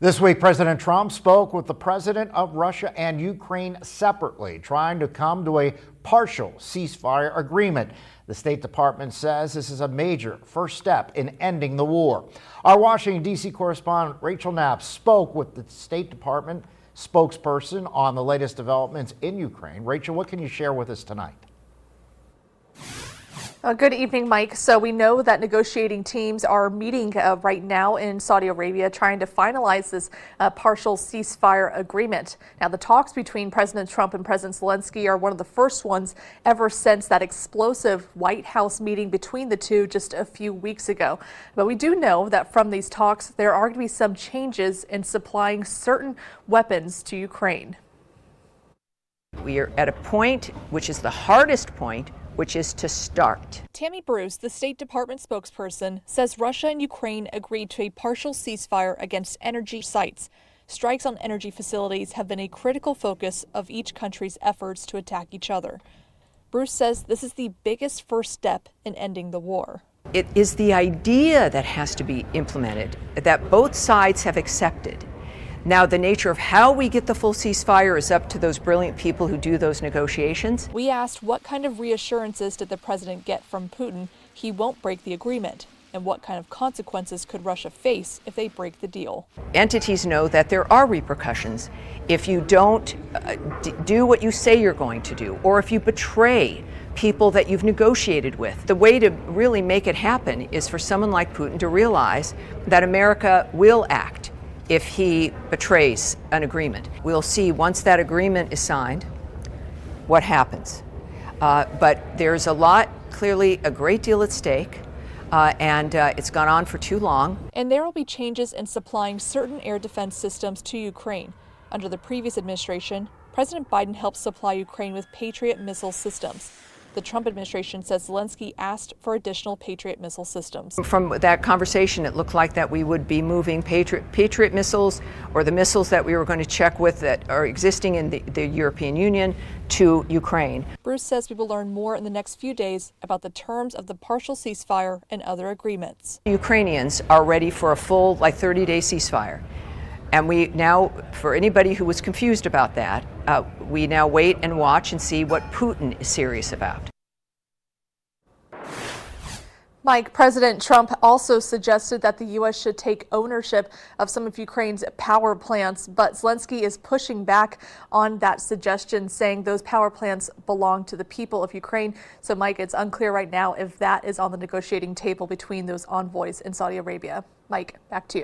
This week, President Trump spoke with the president of Russia and Ukraine separately, trying to come to a partial ceasefire agreement. The State Department says this is a major first step in ending the war. Our Washington, D.C. correspondent Rachel Knapp spoke with the State Department spokesperson on the latest developments in Ukraine. Rachel, what can you share with us tonight? Good evening, Mike. So we know that negotiating teams are meeting right now in Saudi Arabia, trying to finalize this partial ceasefire agreement. Now, the talks between President Trump and President Zelenskyy are one of the first ones ever since that explosive White House meeting between the two just a few weeks ago. But we do know that from these talks, there are going to be some changes in supplying certain weapons to Ukraine. We are at a point, which is the hardest point, which is to start. Tammy Bruce, the State Department spokesperson, says Russia and Ukraine agreed to a partial ceasefire against energy sites. Strikes on energy facilities have been a critical focus of each country's efforts to attack each other. Bruce says this is the biggest first step in ending the war. It is the idea that has to be implemented, that both sides have accepted. Now, the nature of how we get the full ceasefire is up to those brilliant people who do those negotiations. We asked what kind of reassurances did the president get from Putin he won't break the agreement, and what kind of consequences could Russia face if they break the deal. Entities know that there are repercussions if you don't do what you say you're going to do, or if you betray people that you've negotiated with. The way to really make it happen is for someone like Putin to realize that America will act if he betrays an agreement. We'll see once that agreement is signed what happens. But there's a lot, clearly a great deal at stake, and it's gone on for too long. And there will be changes in supplying certain air defense systems to Ukraine. Under the previous administration, President Biden helped supply Ukraine with Patriot missile systems. The Trump administration says Zelenskyy asked for additional Patriot missile systems. From that conversation, it looked like that we would be moving Patriot missiles, or the missiles that we were going to check with that are existing in the European Union, to Ukraine. Bruce says we will learn more in the next few days about the terms of the partial ceasefire and other agreements. Ukrainians are ready for a full 30-day ceasefire. And we now, for anybody who was confused about that, we now wait and watch and see what Putin is serious about. Mike, President Trump also suggested that the U.S. should take ownership of some of Ukraine's power plants, but Zelenskyy is pushing back on that suggestion, saying those power plants belong to the people of Ukraine. So, Mike, it's unclear right now if that is on the negotiating table between those envoys in Saudi Arabia. Mike, back to you.